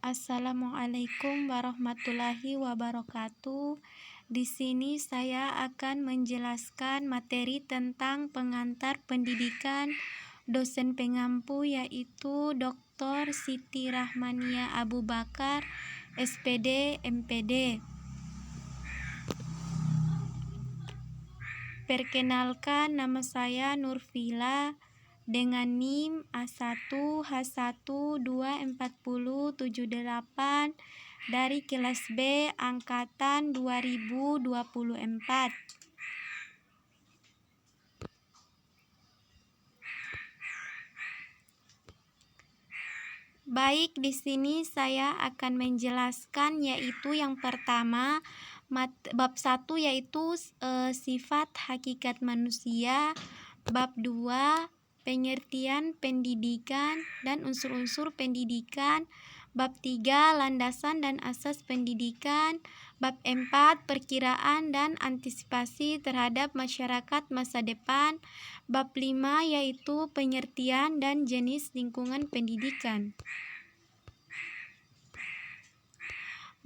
Assalamualaikum warahmatullahi wabarakatuh. Di sini saya akan menjelaskan materi tentang pengantar pendidikan dosen pengampu, yaitu Dr. Siti Rahmania Abu Bakar, SPD, MPD. Perkenalkan, nama saya Nurvila dengan NIM A1H1240078 dari kelas B angkatan 2024. Baik, di sini saya akan menjelaskan, yaitu yang pertama bab 1 yaitu sifat hakikat manusia, bab 2 pengertian pendidikan dan unsur-unsur pendidikan, bab 3 landasan dan asas pendidikan, bab 4 perkiraan dan antisipasi terhadap masyarakat masa depan, bab 5 yaitu pengertian dan jenis lingkungan pendidikan.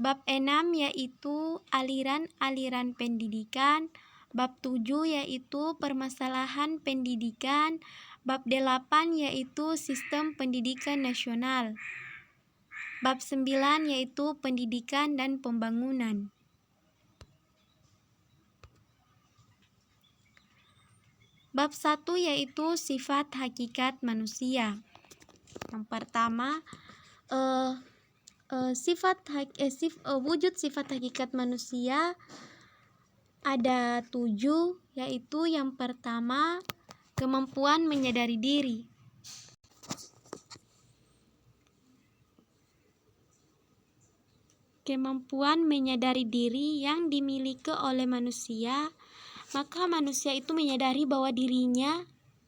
Bab 6 yaitu aliran-aliran pendidikan, bab 7 yaitu permasalahan pendidikan, bab 8 yaitu sistem pendidikan nasional, bab 9 yaitu pendidikan dan pembangunan. Bab 1 yaitu sifat hakikat manusia. Yang pertama, wujud sifat hakikat manusia ada 7, yaitu yang pertama kemampuan menyadari diri. Kemampuan menyadari diri yang dimiliki oleh manusia, maka manusia itu menyadari bahwa dirinya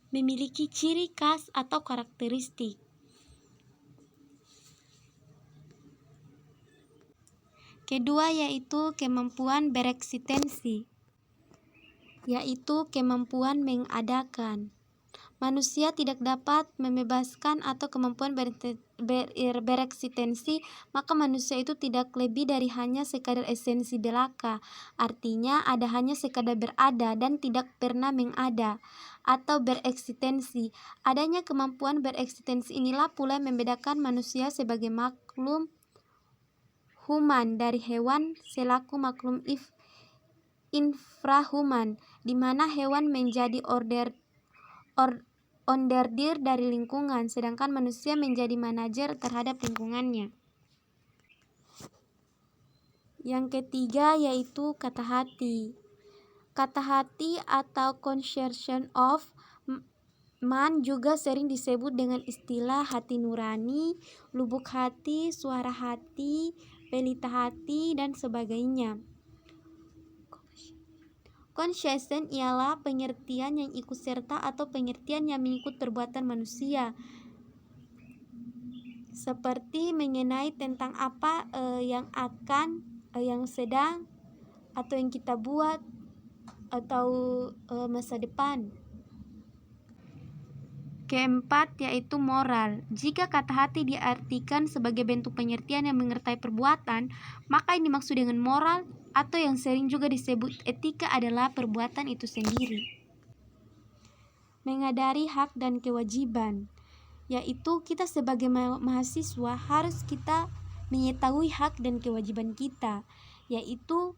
memiliki ciri khas atau karakteristik. Kedua yaitu kemampuan bereksistensi, yaitu kemampuan mengadakan. Manusia tidak dapat membebaskan atau kemampuan bereksistensi, maka manusia itu tidak lebih dari hanya sekadar esensi belaka. Artinya ada hanya sekadar berada dan tidak pernah mengada atau bereksistensi. Adanya kemampuan bereksistensi inilah pula yang membedakan manusia sebagai makhluk human dari hewan selaku makhluk infrahuman, di mana hewan menjadi onderdir dari lingkungan, sedangkan manusia menjadi manajer terhadap lingkungannya. Yang ketiga yaitu kata hati. Kata hati atau conception of man juga sering disebut dengan istilah hati nurani, lubuk hati, suara hati, pelita hati, dan sebagainya. Conscience ialah pengertian yang ikut serta atau pengertian yang mengikut perbuatan manusia, seperti mengenai tentang apa yang sedang atau yang kita buat atau masa depan. Keempat yaitu moral. Jika kata hati diartikan sebagai bentuk pengertian yang mengerti perbuatan, maka yang dimaksud dengan moral atau yang sering juga disebut etika adalah perbuatan itu sendiri. Menyadari hak dan kewajiban, yaitu kita sebagai mahasiswa harus kita mengetahui hak dan kewajiban kita, yaitu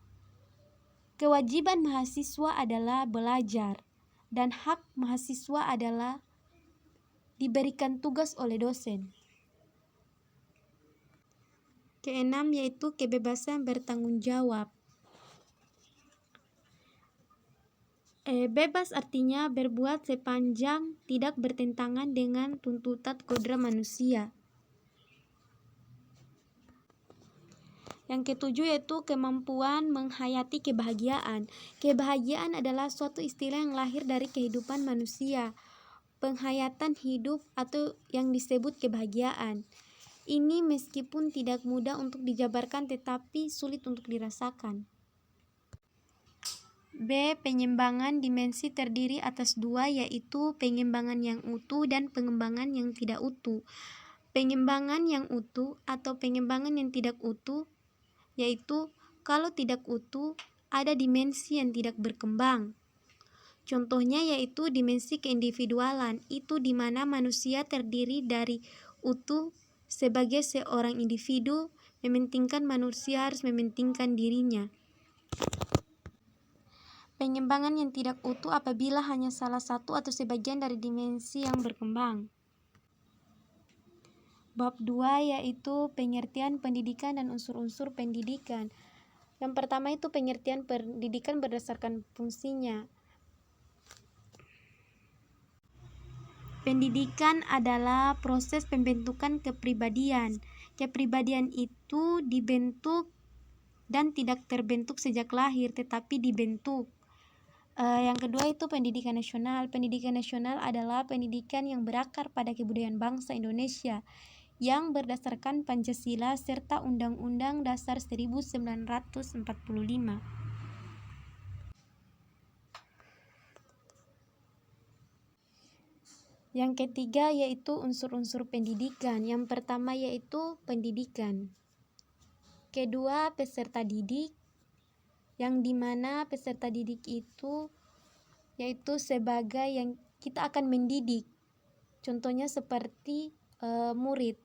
kewajiban mahasiswa adalah belajar dan hak mahasiswa adalah diberikan tugas oleh dosen. Keenam yaitu kebebasan bertanggung jawab. Bebas artinya berbuat sepanjang tidak bertentangan dengan tuntutan kodrat manusia. Yang ketujuh yaitu kemampuan menghayati kebahagiaan. Kebahagiaan adalah suatu istilah yang lahir dari kehidupan manusia, penghayatan hidup atau yang disebut kebahagiaan. Ini meskipun tidak mudah untuk dijabarkan tetapi sulit untuk dirasakan. B. Penyimbangan dimensi terdiri atas 2, yaitu pengembangan yang utuh dan pengembangan yang tidak utuh. Pengembangan yang utuh atau pengembangan yang tidak utuh, yaitu kalau tidak utuh ada dimensi yang tidak berkembang. Contohnya yaitu dimensi keindividualan, itu di mana manusia terdiri dari utuh sebagai seorang individu, mementingkan manusia harus mementingkan dirinya. Pengembangan yang tidak utuh apabila hanya salah satu atau sebagian dari dimensi yang berkembang. Bab 2 yaitu pengertian pendidikan dan unsur-unsur pendidikan. Yang pertama itu pengertian pendidikan berdasarkan fungsinya. Pendidikan adalah proses pembentukan kepribadian. Kepribadian itu dibentuk dan tidak terbentuk sejak lahir, tetapi dibentuk. Yang kedua itu pendidikan nasional. Pendidikan nasional adalah pendidikan yang berakar pada kebudayaan bangsa Indonesia yang berdasarkan Pancasila serta Undang-Undang Dasar 1945. Yang ketiga yaitu unsur-unsur pendidikan. Yang pertama yaitu pendidikan. Kedua, peserta didik, yang dimana peserta didik itu yaitu sebagai yang kita akan mendidik. Contohnya seperti murid.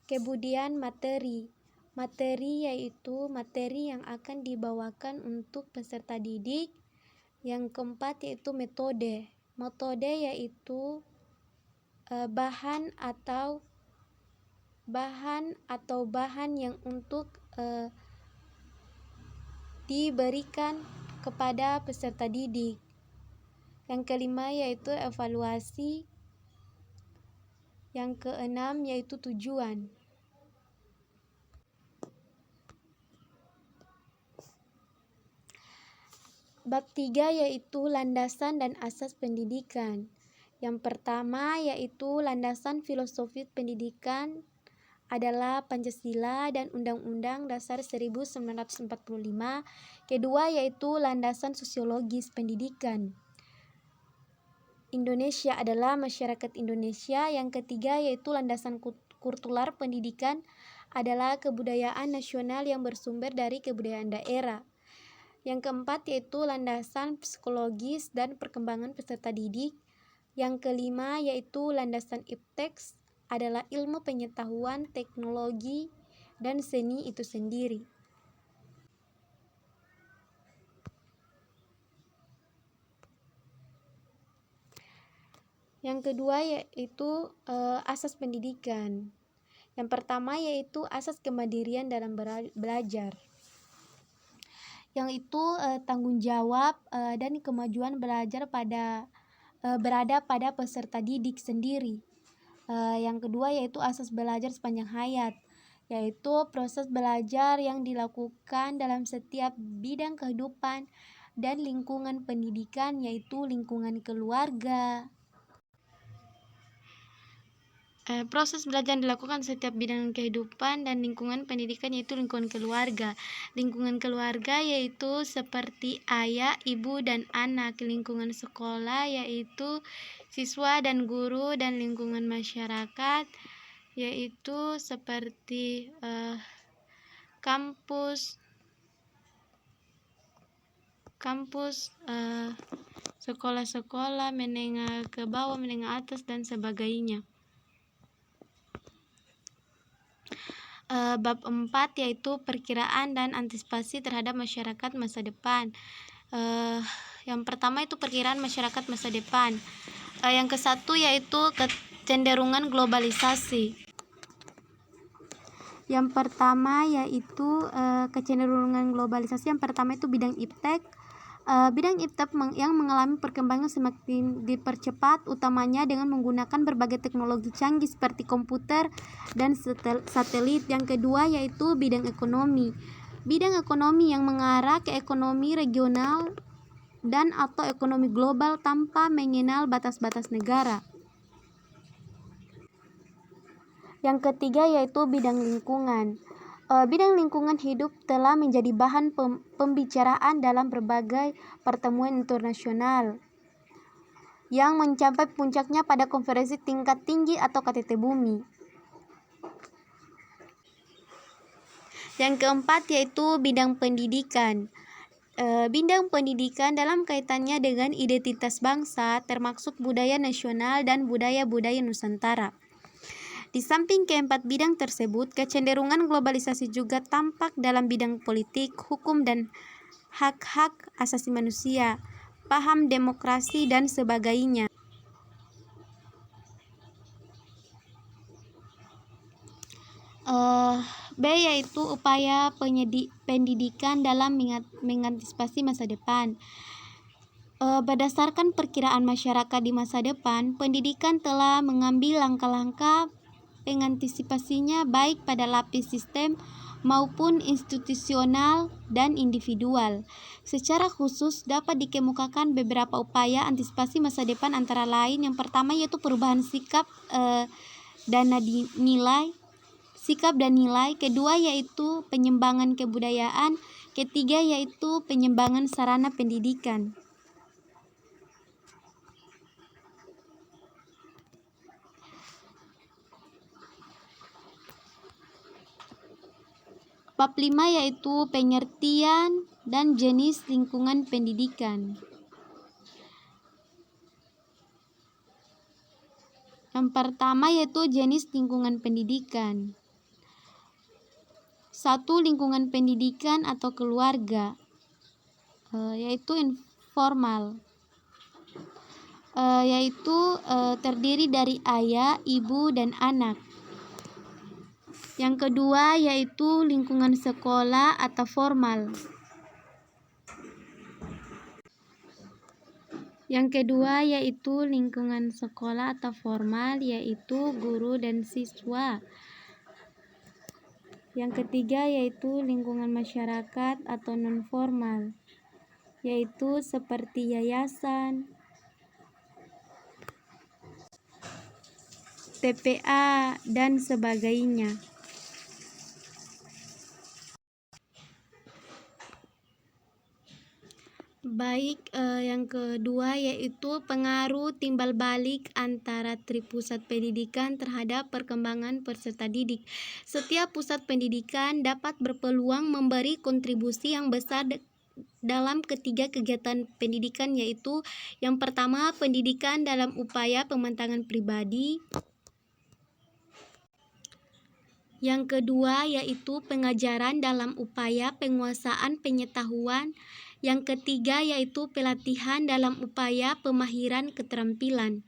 Kemudian materi. Materi yaitu materi yang akan dibawakan untuk peserta didik. Yang keempat yaitu metode. Metode yaitu bahan bahan yang untuk diberikan kepada peserta didik. Yang kelima yaitu evaluasi. Yang keenam yaitu tujuan. Bab 3 yaitu landasan dan asas pendidikan. Yang pertama yaitu landasan filosofi pendidikan adalah Pancasila dan Undang-Undang Dasar 1945. Kedua yaitu landasan sosiologis pendidikan. Indonesia adalah masyarakat Indonesia. Yang ketiga yaitu landasan kultural pendidikan adalah kebudayaan nasional yang bersumber dari kebudayaan daerah. Yang keempat yaitu landasan psikologis dan perkembangan peserta didik. Yang kelima yaitu landasan ipteks adalah ilmu pengetahuan, teknologi, dan seni itu sendiri. Yang kedua yaitu asas pendidikan. Yang pertama yaitu asas kemandirian dalam belajar. Yang itu tanggung jawab dan kemajuan belajar berada pada peserta didik sendiri. Yang kedua yaitu asas belajar sepanjang hayat, yaitu proses belajar yang dilakukan dalam setiap bidang kehidupan dan lingkungan pendidikan, yaitu lingkungan keluarga. Proses belajar dilakukan setiap bidang kehidupan dan lingkungan pendidikan yaitu lingkungan keluarga. Lingkungan keluarga yaitu seperti ayah, ibu, dan anak. Lingkungan sekolah yaitu siswa dan guru, dan lingkungan masyarakat yaitu seperti kampus, sekolah-sekolah menengah ke bawah, menengah atas, dan sebagainya. Bab 4 yaitu perkiraan dan antisipasi terhadap masyarakat masa depan. Yang pertama itu perkiraan masyarakat masa depan. Yang ke-1 yaitu kecenderungan globalisasi. Yang pertama yaitu kecenderungan globalisasi. Yang pertama itu bidang iptek. Bidang iptek yang mengalami perkembangan semakin dipercepat, utamanya dengan menggunakan berbagai teknologi canggih seperti komputer dan satelit. Yang kedua yaitu bidang ekonomi. Bidang ekonomi yang mengarah ke ekonomi regional dan atau ekonomi global tanpa mengenal batas-batas negara. Yang ketiga yaitu bidang lingkungan. Bidang lingkungan hidup telah menjadi bahan pembicaraan dalam berbagai pertemuan internasional. yang mencapai puncaknya pada konferensi tingkat tinggi atau KTT Bumi. Yang keempat yaitu bidang pendidikan. Bidang pendidikan dalam kaitannya dengan identitas bangsa termasuk budaya nasional dan budaya-budaya Nusantara. Di samping keempat bidang tersebut, kecenderungan globalisasi juga tampak dalam bidang politik, hukum, dan hak-hak asasi manusia, paham demokrasi, dan sebagainya. B yaitu upaya pendidikan dalam mengantisipasi masa depan. Berdasarkan perkiraan masyarakat di masa depan, pendidikan telah mengambil langkah-langkah pengantisipasinya baik pada lapis sistem maupun institusional dan individual. Secara khusus dapat dikemukakan beberapa upaya antisipasi masa depan antara lain yang pertama yaitu perubahan sikap dan nilai, kedua yaitu pengembangan kebudayaan, ketiga yaitu pengembangan sarana pendidikan. Bab 5 yaitu pengertian dan jenis lingkungan pendidikan. Yang pertama yaitu jenis lingkungan pendidikan. 1. Lingkungan pendidikan atau keluarga, yaitu informal, yaitu terdiri dari ayah, ibu, dan anak. Yang kedua yaitu lingkungan sekolah atau formal. Yang kedua yaitu lingkungan sekolah atau formal, yaitu guru dan siswa. Yang ketiga yaitu lingkungan masyarakat atau non-formal, yaitu seperti yayasan, TPA, dan sebagainya. Yang kedua yaitu pengaruh timbal balik antara pusat pendidikan terhadap perkembangan peserta didik. Setiap pusat pendidikan dapat berpeluang memberi kontribusi yang besar dalam ketiga kegiatan pendidikan, yaitu yang pertama pendidikan dalam upaya pematangan pribadi, yang kedua yaitu pengajaran dalam upaya penguasaan pengetahuan, yang ketiga yaitu pelatihan dalam upaya pemahiran keterampilan.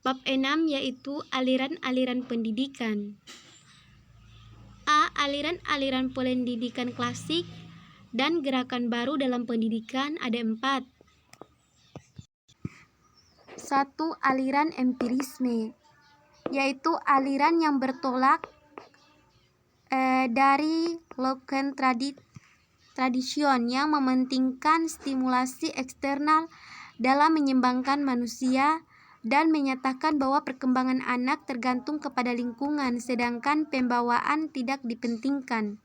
Bab 6 yaitu aliran-aliran pendidikan. A. Aliran-aliran pendidikan klasik dan gerakan baru dalam pendidikan ada 4. 1. Aliran empirisme, yaitu aliran yang bertolak dari Lockean tradition yang mementingkan stimulasi eksternal dalam menyeimbangkan manusia dan menyatakan bahwa perkembangan anak tergantung kepada lingkungan, sedangkan pembawaan tidak dipentingkan.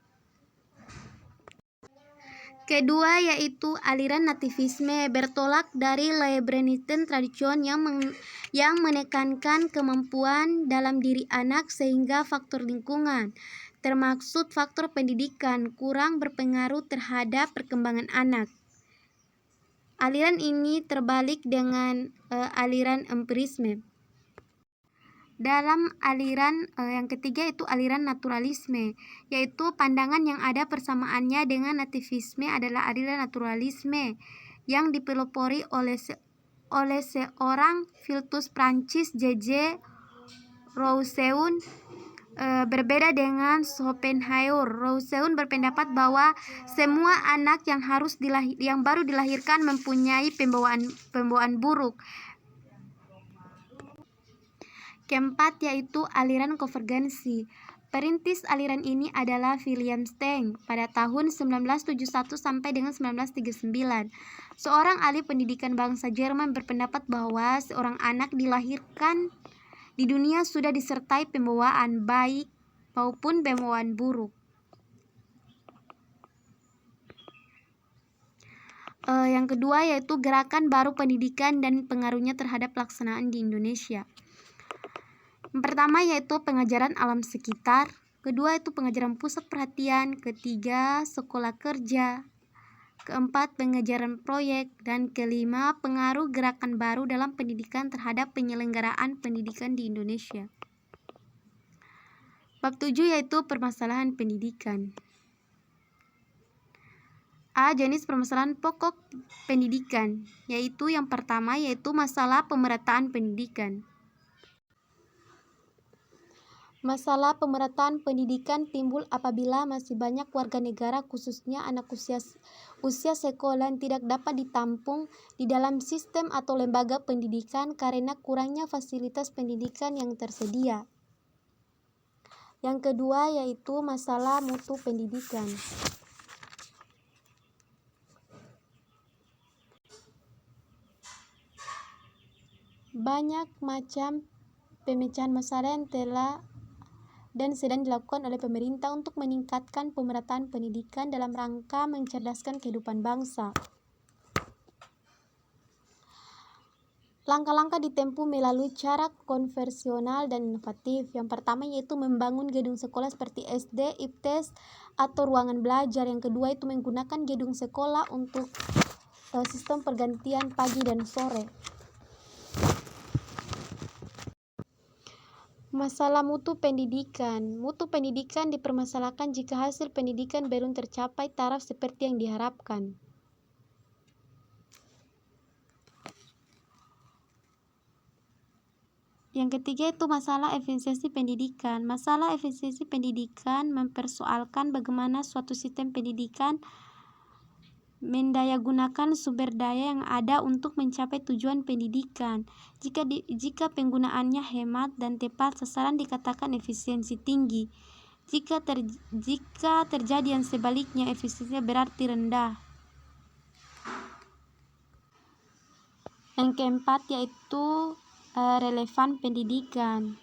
Kedua yaitu aliran nativisme, bertolak dari Leibnizian tradition yang menekankan kemampuan dalam diri anak sehingga faktor lingkungan, termaksud faktor pendidikan, kurang berpengaruh terhadap perkembangan anak. Aliran ini terbalik dengan aliran empirisme. Dalam aliran yang ketiga itu aliran naturalisme, yaitu pandangan yang ada persamaannya dengan nativisme adalah aliran naturalisme yang dipelopori oleh seorang filsuf Prancis, J.J. Rousseau. Berbeda dengan Schopenhauer, Rousseau berpendapat bahwa semua anak yang baru dilahirkan mempunyai pembawaan buruk. Keempat yaitu aliran konvergensi. Perintis aliran ini adalah William Stein pada tahun 1971 sampai dengan 1939. Seorang ahli pendidikan bangsa Jerman berpendapat bahwa seorang anak dilahirkan di dunia sudah disertai pembawaan baik maupun pembawaan buruk. Yang kedua yaitu gerakan baru pendidikan dan pengaruhnya terhadap pelaksanaan di Indonesia. Yang pertama yaitu pengajaran alam sekitar, kedua itu pengajaran pusat perhatian, ketiga sekolah kerja, keempat pengajaran proyek, dan kelima pengaruh gerakan baru dalam pendidikan terhadap penyelenggaraan pendidikan di Indonesia. Bab 7 yaitu permasalahan pendidikan. A. Jenis permasalahan pokok pendidikan, yaitu yang pertama yaitu masalah pemerataan pendidikan. Masalah pemerataan pendidikan timbul apabila masih banyak warga negara khususnya anak usia sekolah yang tidak dapat ditampung di dalam sistem atau lembaga pendidikan karena kurangnya fasilitas pendidikan yang tersedia. Yang kedua yaitu masalah mutu pendidikan. Banyak macam pemecahan masalah yang telah dan sedang dilakukan oleh pemerintah untuk meningkatkan pemerataan pendidikan dalam rangka mencerdaskan kehidupan bangsa. Langkah-langkah ditempuh melalui cara konvensional dan inovatif. Yang pertama yaitu membangun gedung sekolah seperti SD, IPTES, atau ruangan belajar. Yang kedua itu menggunakan gedung sekolah untuk sistem pergantian pagi dan sore. Masalah mutu pendidikan. Mutu pendidikan dipermasalahkan jika hasil pendidikan belum tercapai taraf seperti yang diharapkan. Yang ketiga itu masalah efisiensi pendidikan. Masalah efisiensi pendidikan mempersoalkan bagaimana suatu sistem pendidikan mendayagunakan sumber daya yang ada untuk mencapai tujuan pendidikan. Jika penggunaannya hemat dan tepat sasaran dikatakan efisiensi tinggi. Jika terjadi yang sebaliknya efisiensinya berarti rendah. Yang keempat yaitu relevan pendidikan.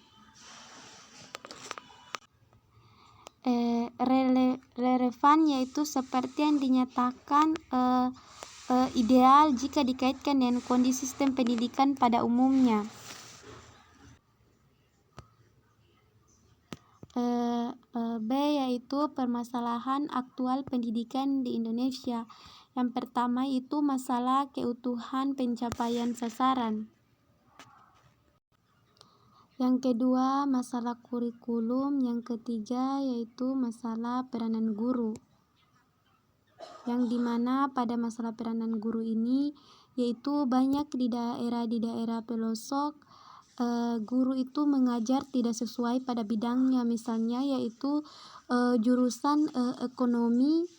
Relevan yaitu seperti yang dinyatakan ideal jika dikaitkan dengan kondisi sistem pendidikan pada umumnya. B yaitu permasalahan aktual pendidikan di Indonesia. Yang pertama itu masalah keutuhan pencapaian sasaran. Yang kedua masalah kurikulum, yang ketiga yaitu masalah peranan guru. Yang dimana pada masalah peranan guru ini yaitu banyak di daerah pelosok guru itu mengajar tidak sesuai pada bidangnya, misalnya yaitu jurusan ekonomi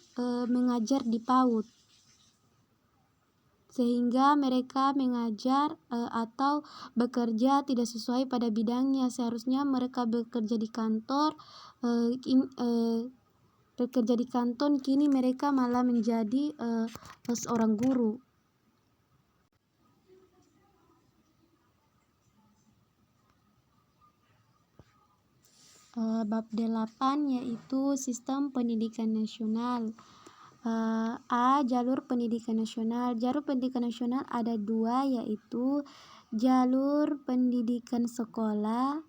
mengajar di PAUD, sehingga mereka mengajar atau bekerja tidak sesuai pada bidangnya. Seharusnya mereka bekerja di kantor, kini mereka malah menjadi seorang guru. Bab 8 yaitu sistem pendidikan nasional. A. Jalur pendidikan nasional. Jalur pendidikan nasional ada dua, yaitu jalur pendidikan sekolah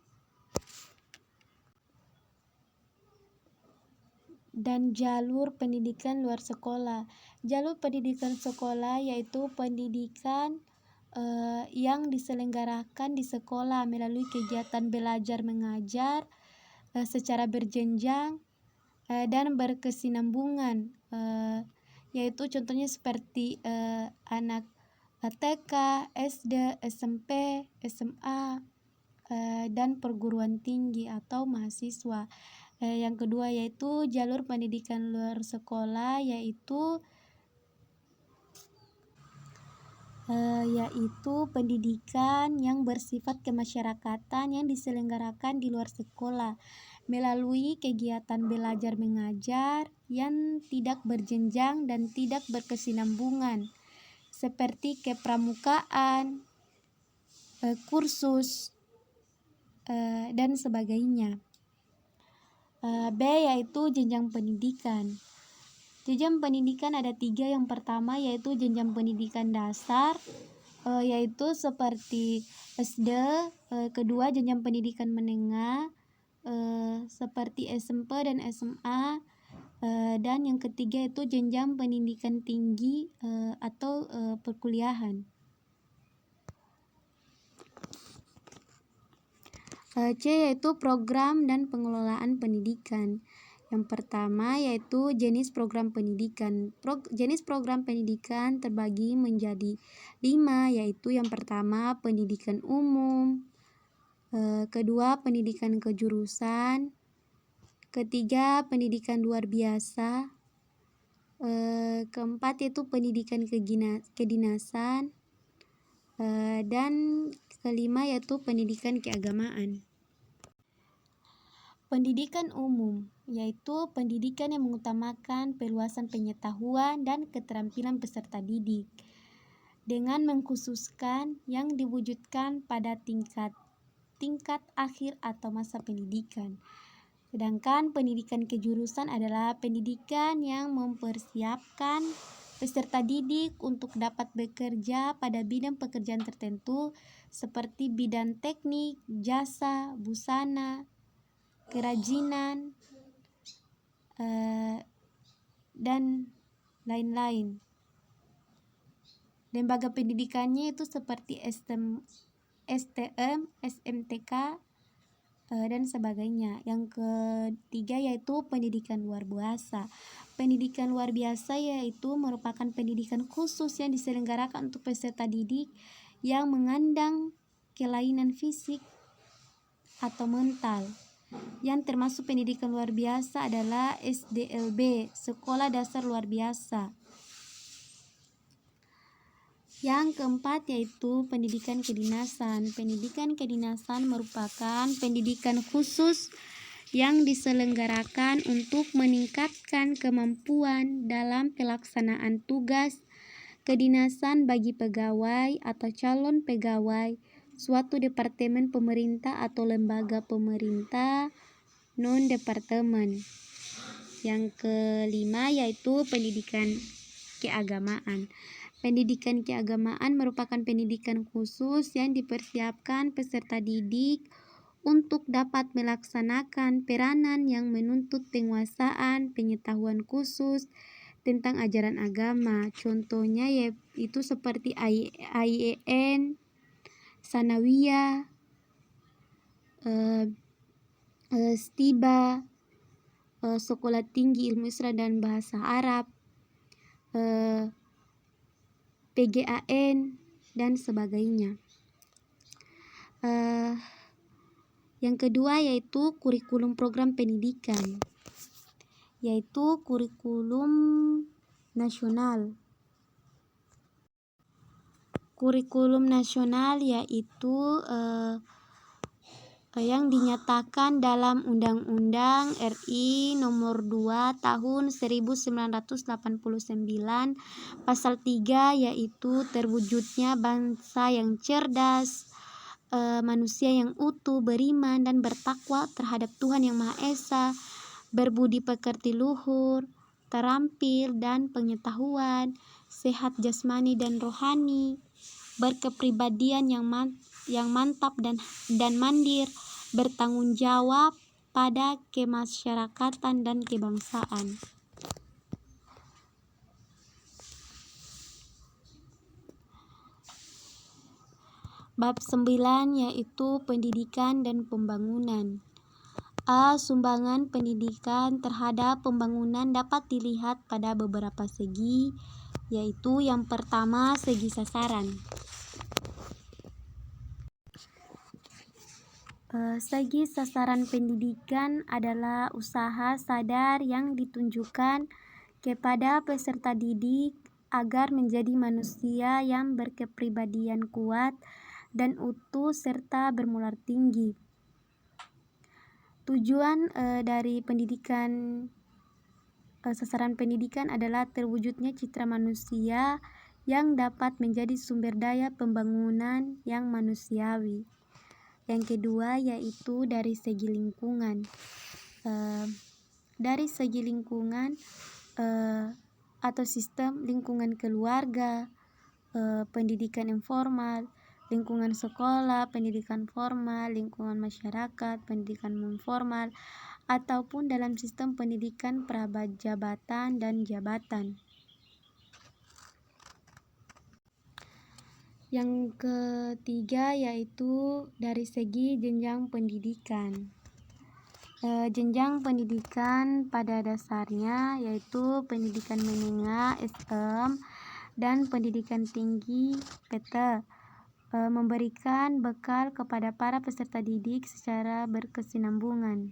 dan jalur pendidikan luar sekolah. Jalur pendidikan sekolah yaitu pendidikan yang diselenggarakan di sekolah melalui kegiatan belajar mengajar secara berjenjang dan berkesinambungan, yaitu contohnya seperti anak TK, SD, SMP, SMA, dan perguruan tinggi atau mahasiswa. Yang kedua yaitu jalur pendidikan luar sekolah, yaitu pendidikan yang bersifat kemasyarakatan yang diselenggarakan di luar sekolah melalui kegiatan belajar mengajar yang tidak berjenjang dan tidak berkesinambungan, seperti kepramukaan, kursus, dan sebagainya. B yaitu jenjang pendidikan. Jenjang pendidikan ada 3. Yang pertama yaitu jenjang pendidikan dasar, yaitu seperti SD. Kedua jenjang pendidikan menengah, seperti SMP dan SMA. Dan yang ketiga itu jenjang pendidikan tinggi atau perkuliahan. C yaitu program dan pengelolaan pendidikan. Yang pertama yaitu jenis program pendidikan. Jenis program pendidikan terbagi menjadi 5, yaitu yang pertama pendidikan umum, kedua pendidikan kejurusan, ketiga pendidikan luar biasa, keempat yaitu pendidikan kedinasan, dan kelima yaitu pendidikan keagamaan. Pendidikan umum yaitu pendidikan yang mengutamakan peluasan pengetahuan dan keterampilan peserta didik dengan mengkhususkan yang diwujudkan pada tingkat akhir atau masa pendidikan. Sedangkan pendidikan kejurusan adalah pendidikan yang mempersiapkan peserta didik untuk dapat bekerja pada bidang pekerjaan tertentu seperti bidang teknik, jasa, busana, kerajinan, dan lain-lain. Lembaga pendidikannya itu seperti STM, SMTK, dan sebagainya. Yang ketiga yaitu pendidikan luar biasa. Pendidikan luar biasa yaitu merupakan pendidikan khusus yang diselenggarakan untuk peserta didik yang mengandung kelainan fisik atau mental. Yang termasuk pendidikan luar biasa adalah SDLB, Sekolah Dasar Luar Biasa. Yang keempat yaitu pendidikan kedinasan. Pendidikan kedinasan merupakan pendidikan khusus yang diselenggarakan untuk meningkatkan kemampuan dalam pelaksanaan tugas kedinasan bagi pegawai atau calon pegawai suatu departemen pemerintah atau lembaga pemerintah non-departemen. Yang kelima yaitu pendidikan keagamaan. Pendidikan keagamaan merupakan pendidikan khusus yang dipersiapkan peserta didik untuk dapat melaksanakan peranan yang menuntut penguasaan pengetahuan khusus tentang ajaran agama. Contohnya yaitu seperti IAIN, Sanawiyah, Stiba, Sekolah Tinggi Ilmu Islam dan Bahasa Arab, PGAN, dan sebagainya. Yang kedua yaitu kurikulum program pendidikan, yaitu kurikulum nasional. Kurikulum nasional yaitu yang dinyatakan dalam Undang-Undang RI Nomor 2 Tahun 1989 Pasal 3, yaitu terwujudnya bangsa yang cerdas, manusia yang utuh, beriman dan bertakwa terhadap Tuhan Yang Maha Esa, berbudi pekerti luhur, terampil dan pengetahuan, sehat jasmani dan rohani, berkepribadian yang mantap dan mandir, bertanggung jawab pada kemasyarakatan dan kebangsaan. Bab 9 yaitu pendidikan dan pembangunan. Sumbangan pendidikan terhadap pembangunan dapat dilihat pada beberapa segi, yaitu yang pertama segi sasaran. Segi sasaran pendidikan adalah usaha sadar yang ditunjukkan kepada peserta didik agar menjadi manusia yang berkepribadian kuat dan utuh serta bermoral tinggi. Tujuan dari pendidikan, sasaran pendidikan adalah terwujudnya citra manusia yang dapat menjadi sumber daya pembangunan yang manusiawi. Yang kedua yaitu dari segi lingkungan. Dari segi lingkungan, atau sistem lingkungan keluarga, pendidikan informal, lingkungan sekolah, pendidikan formal, lingkungan masyarakat, pendidikan non formal, ataupun dalam sistem pendidikan prajabatan dan jabatan. Yang ketiga yaitu dari segi jenjang pendidikan. Jenjang pendidikan pada dasarnya yaitu pendidikan menengah SM dan pendidikan tinggi PT, memberikan bekal kepada para peserta didik secara berkesinambungan.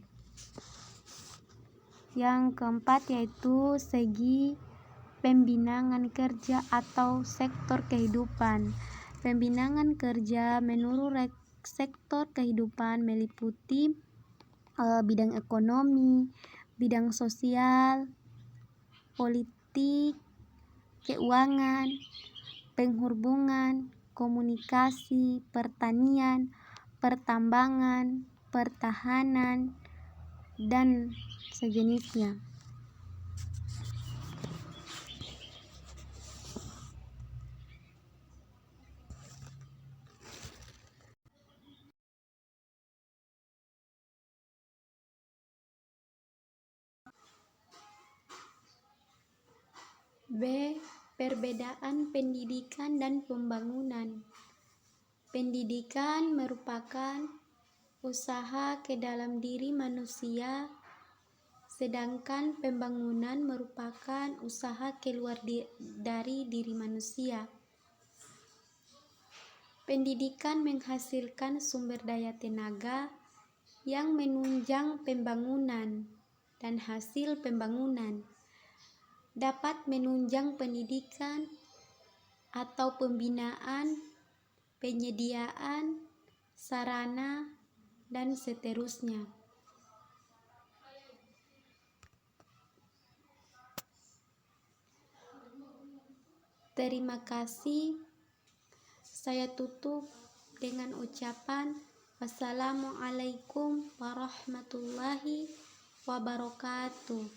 Yang keempat yaitu segi pembinaan kerja atau sektor kehidupan. Pembinaan kerja menurut sektor kehidupan meliputi bidang ekonomi, bidang sosial, politik, keuangan, penghubungan, komunikasi, pertanian, pertambangan, pertahanan, dan sejenisnya. B. Perbedaan pendidikan dan pembangunan. Pendidikan merupakan usaha ke dalam diri manusia, sedangkan pembangunan merupakan usaha keluar dari diri manusia. Pendidikan menghasilkan sumber daya tenaga yang menunjang pembangunan, dan hasil pembangunan dapat menunjang pendidikan atau pembinaan, penyediaan sarana, dan seterusnya. Terima kasih. Saya tutup dengan ucapan wassalamualaikum warahmatullahi wabarakatuh.